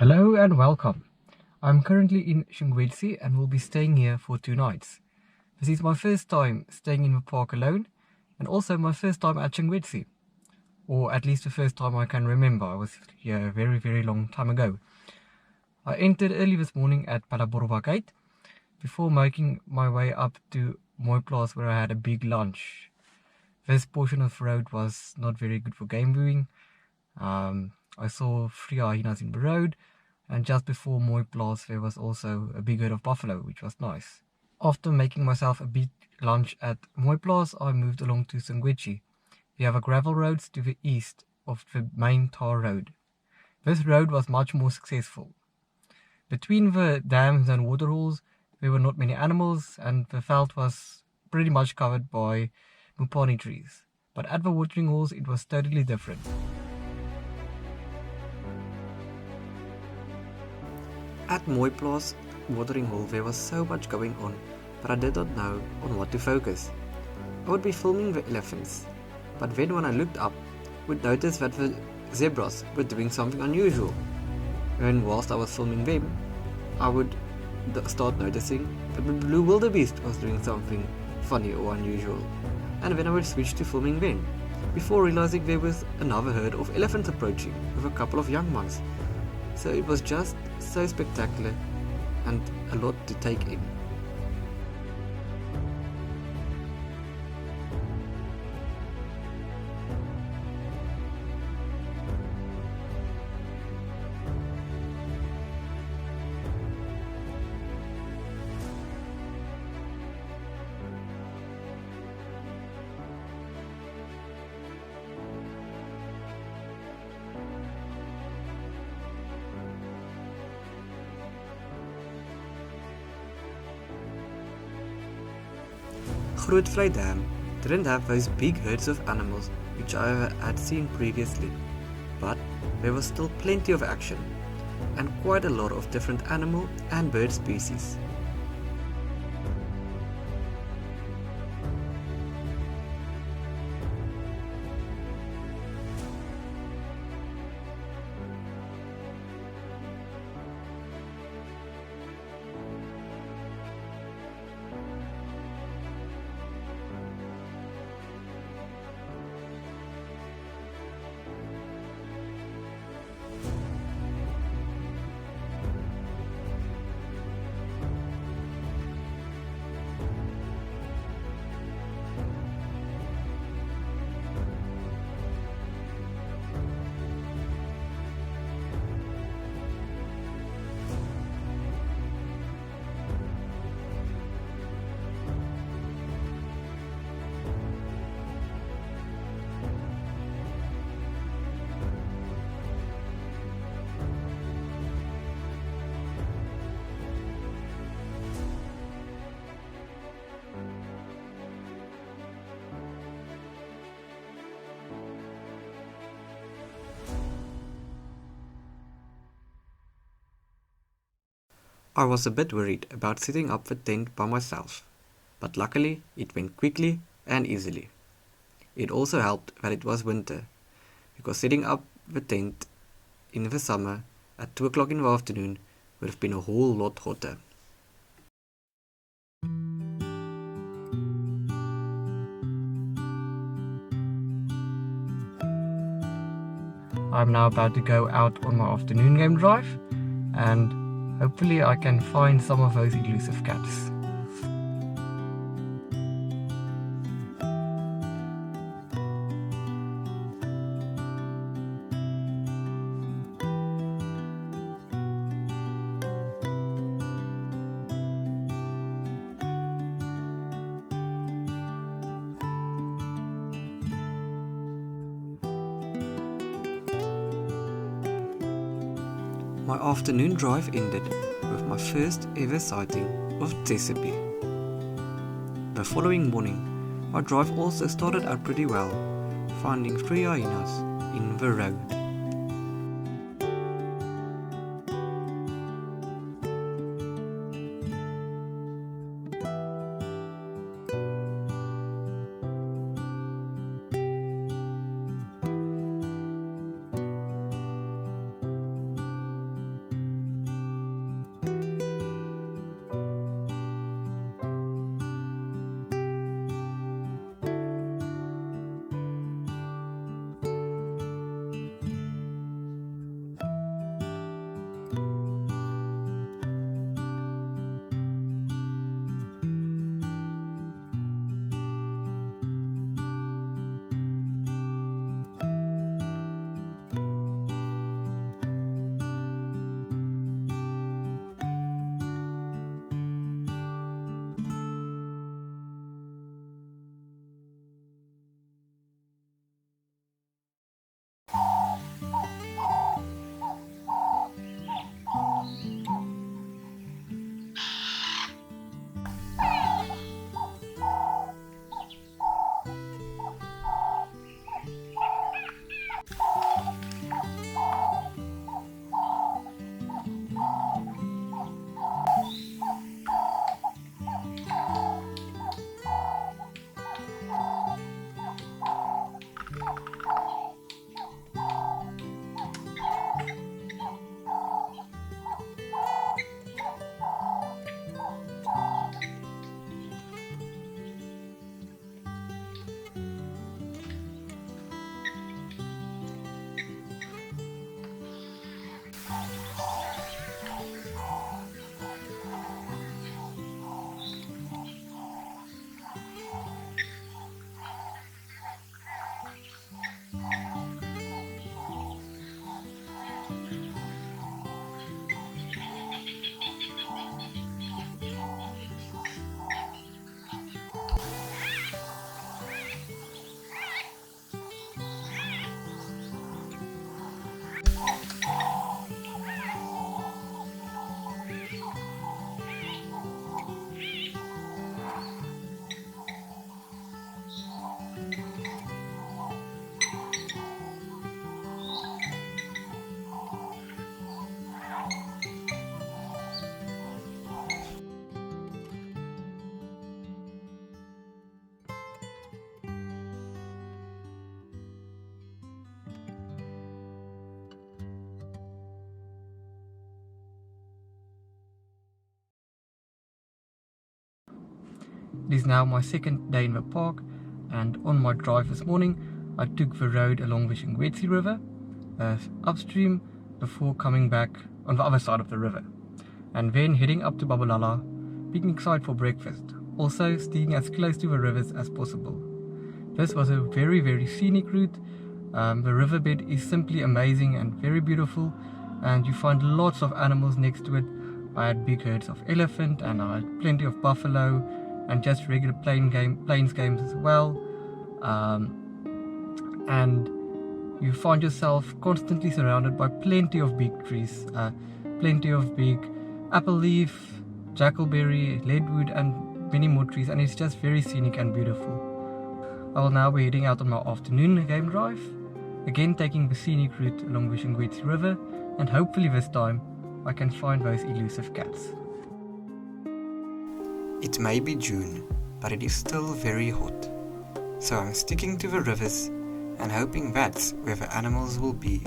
Hello and welcome. I'm currently in Shingwedzi and will be staying here for 2 nights. This is my first time staying in the park alone and also my first time at Shingwedzi. Or at least the first time I can remember. I was here a very long time ago. I entered early this morning at Palaborova Gate before making my way up to Mooiplaas where I had a big lunch. This portion of the road was not very good for game viewing. I saw 3 hyenas in the road, and just before Mooiplaas there was also a big herd of buffalo, which was nice. After making myself a big lunch at Mooiplaas, I moved along to Shingwedzi. We have a gravel road to the east of the main tar road. This road was much more successful. Between the dams and waterholes there were not many animals and the veld was pretty much covered by mupani trees. But at the watering holes it was totally different. At Mooiplaas watering hole there was so much going on, but I did not know on what to focus. I would be filming the elephants, but then when I looked up, I would notice that the zebras were doing something unusual. And whilst I was filming them, I would start noticing that the blue wildebeest was doing something funny or unusual. And then I would switch to filming them, before realizing there was another herd of elephants approaching with a couple of young ones. So it was just so spectacular and a lot to take in. Grootvlei Dam didn't have those big herds of animals which I had seen previously, but there was still plenty of action and quite a lot of different animal and bird species. I was a bit worried about setting up the tent by myself, but luckily it went quickly and easily. It also helped that it was winter, because setting up the tent in the summer at 2 o'clock in the afternoon would have been a whole lot hotter. I'm now about to go out on my afternoon game drive and hopefully I can find some of those elusive cats. My afternoon drive ended with my first ever sighting of Tsesepi. The following morning, my drive also started out pretty well, finding 3 hyenas in the road. It is now my second day in the park, and on my drive this morning I took the road along the Shingwedzi River upstream before coming back on the other side of the river, and then heading up to Babalala, picnic site for breakfast, also staying as close to the rivers as possible. This was a very scenic route. The riverbed is simply amazing and very beautiful, and you find lots of animals next to it. I had big herds of elephant, and I had plenty of buffalo, and just regular plains games as well. And you find yourself constantly surrounded by plenty of big trees, plenty of big apple leaf, jackalberry, leadwood, and many more trees, and it's just very scenic and beautiful. I will now be heading out on my afternoon game drive, again taking the scenic route along the Shingwedzi River, and hopefully this time I can find those elusive cats. It may be June, but it is still very hot, so I'm sticking to the rivers and hoping that's where the animals will be.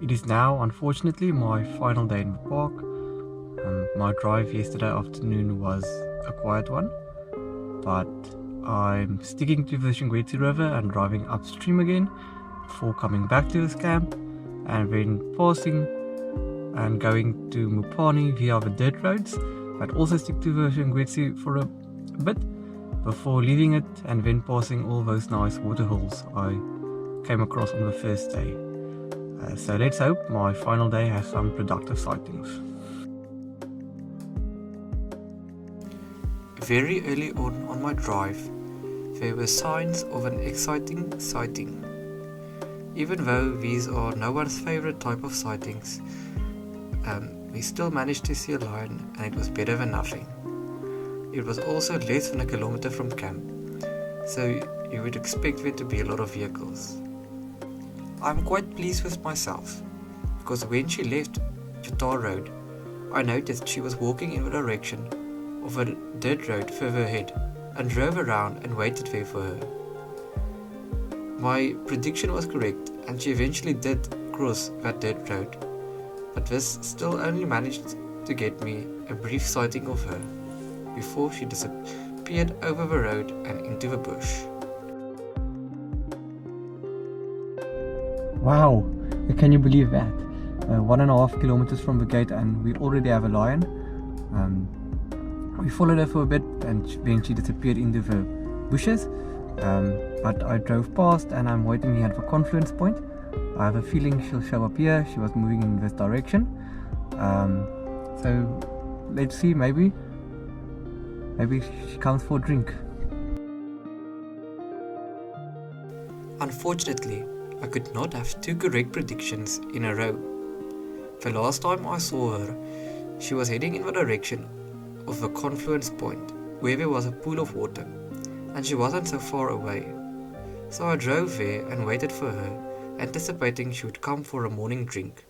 It is now, unfortunately, my final day in the park. My drive yesterday afternoon was a quiet one, but I'm sticking to the Shingwedzi River and driving upstream again before coming back to this camp, and then passing and going to Mupani via the dirt roads, but also stick to the Shingwedzi for a bit before leaving it, and then passing all those nice waterholes I came across on the first day. So let's hope my final day has some productive sightings. Very early on my drive, there were signs of an exciting sighting. Even though these are no one's favorite type of sightings, we still managed to see a lion, and it was better than nothing. It was also less than a kilometer from camp, so you would expect there to be a lot of vehicles. I'm quite pleased with myself, because when she left Utah Road, I noticed she was walking in the direction of a dirt road further ahead, and drove around and waited there for her. My prediction was correct, and she eventually did cross that dirt road, but this still only managed to get me a brief sighting of her before she disappeared over the road and into the bush. Wow, can you believe that? 1.5 kilometers from the gate, and we already have a lion. We followed her for a bit, and then she disappeared into the bushes. But I drove past, and I'm waiting here at the confluence point. I have a feeling she'll show up here. She was moving in this direction. So let's see, maybe she comes for a drink. Unfortunately, I could not have two correct predictions in a row. The last time I saw her, she was heading in the direction of the confluence point, where there was a pool of water, and she wasn't so far away. So I drove there and waited for her, anticipating she would come for a morning drink.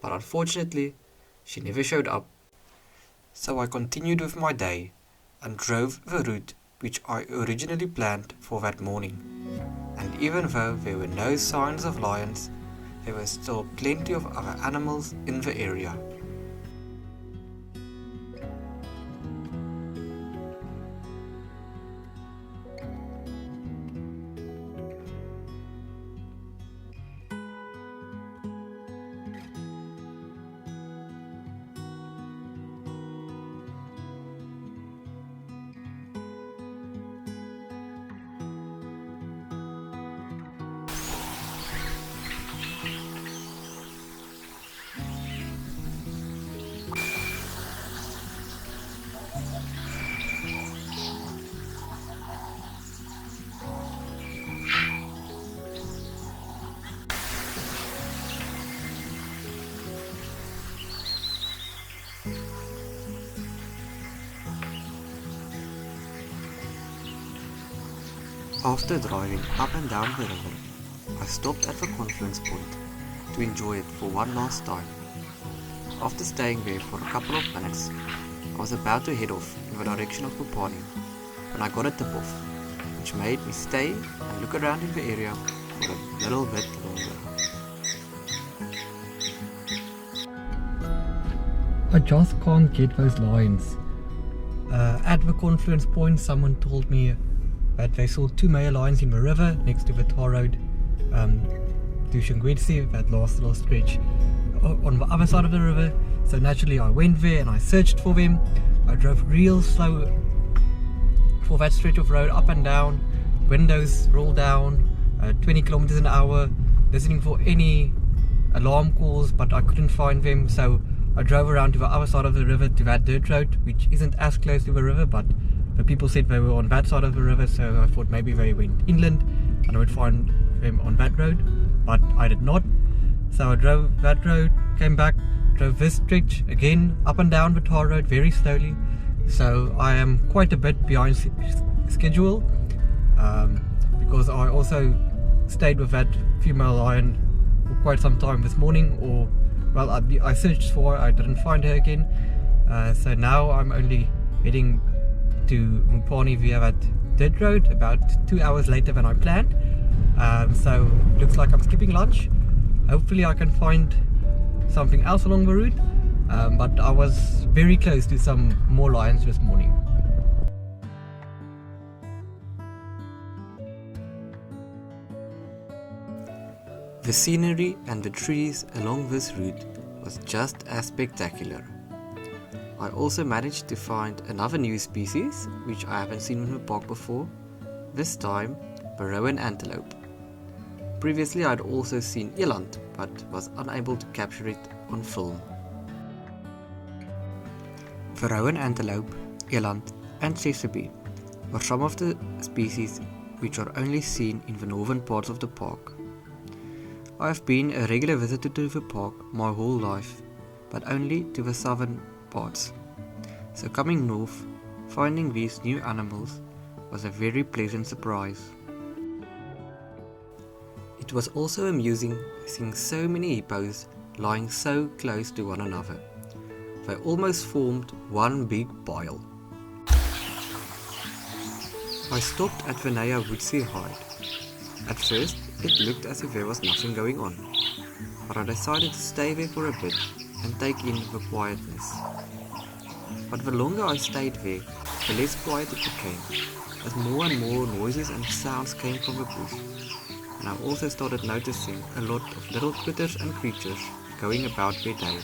But unfortunately, she never showed up. So I continued with my day and drove the route which I originally planned for that morning. And even though there were no signs of lions, there were still plenty of other animals in the area. After driving up and down the river, I stopped at the confluence point to enjoy it for one last time. After staying there for a couple of minutes, I was about to head off in the direction of Mupani when I got a tip-off, which made me stay and look around in the area for a little bit longer. I just can't get those lines. At the confluence point, someone told me that they saw 2 male lions in the river next to the tar road to Shingwedzi, that last little stretch on the other side of the river. So naturally I went there and I searched for them. I drove real slow for that stretch of road, up and down, windows rolled down, 20 kilometers an hour, listening for any alarm calls, but I couldn't find them. So I drove around to the other side of the river to that dirt road, which isn't as close to the river, but the people said they were on that side of the river, so I thought maybe they went inland and I would find them on that road, but I did not. So I drove that road, came back, drove this stretch again, up and down the tar road very slowly. So I am quite a bit behind schedule, because I also stayed with that female lion for quite some time this morning, or well, I searched for her, I didn't find her again. So now I'm only heading to Mupani via that dirt road about 2 hours later than I planned. So looks like I'm skipping lunch. Hopefully I can find something else along the route, but I was very close to some more lions this morning. The scenery and the trees along this route was just as spectacular. I also managed to find another new species which I haven't seen in the park before, this time the rowan antelope. Previously I had also seen eland, but was unable to capture it on film. The rowan antelope, eland and sesame are some of the species which are only seen in the northern parts of the park. I have been a regular visitor to the park my whole life, but only to the southern parts. So coming north, finding these new animals was a very pleasant surprise. It was also amusing seeing so many hippos lying so close to one another. They almost formed one big pile. I stopped at the Woodsy hide. At first, it looked as if there was nothing going on, but I decided to stay there for a bit and take in the quietness. But the longer I stayed there, the less quiet it became, as more and more noises and sounds came from the bush. And I also started noticing a lot of little critters and creatures going about their day.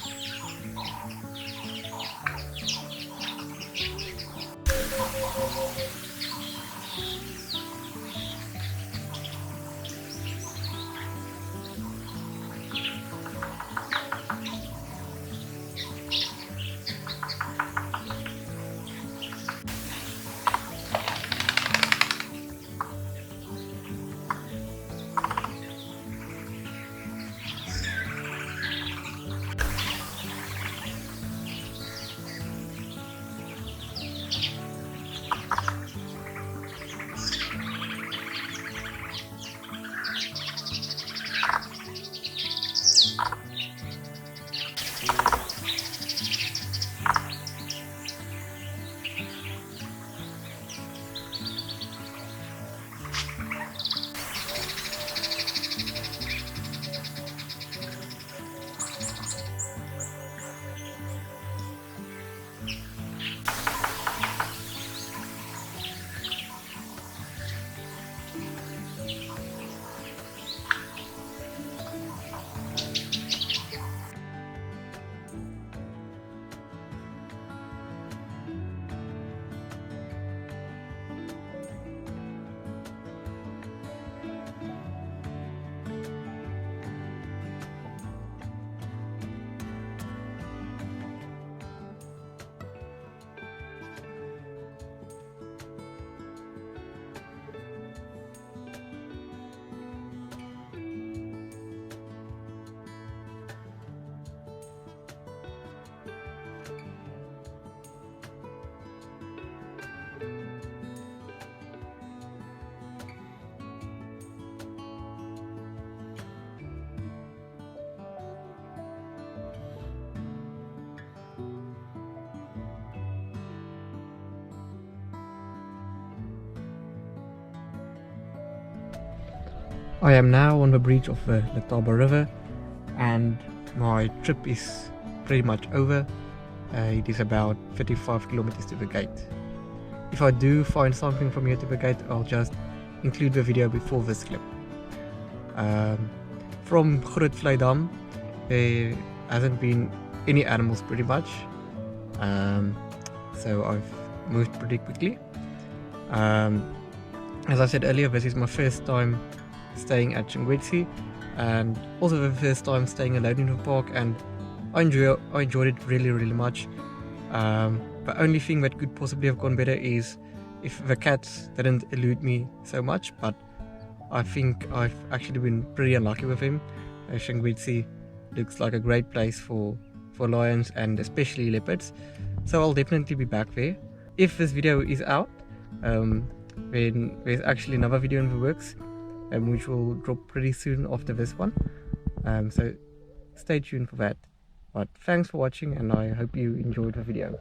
I am now on the bridge of the Letaba River, and my trip is pretty much over. It is about 35 kilometers to the gate. If I do find something from here to the gate, I'll just include the video before this clip. From Groot Vlei Dam, there hasn't been any animals pretty much, so I've moved pretty quickly. As I said earlier, this is my first time staying at Shingwedzi, and also the first time staying alone in the park, and I enjoyed it really much. The only thing that could possibly have gone better is if the cats didn't elude me so much, but I think I've actually been pretty unlucky with him. Shingwedzi looks like a great place for lions and especially leopards, so I'll definitely be back there. If this video is out, then there's actually another video in the works, which will drop pretty soon after this one, so stay tuned for that. But thanks for watching, and I hope you enjoyed the video.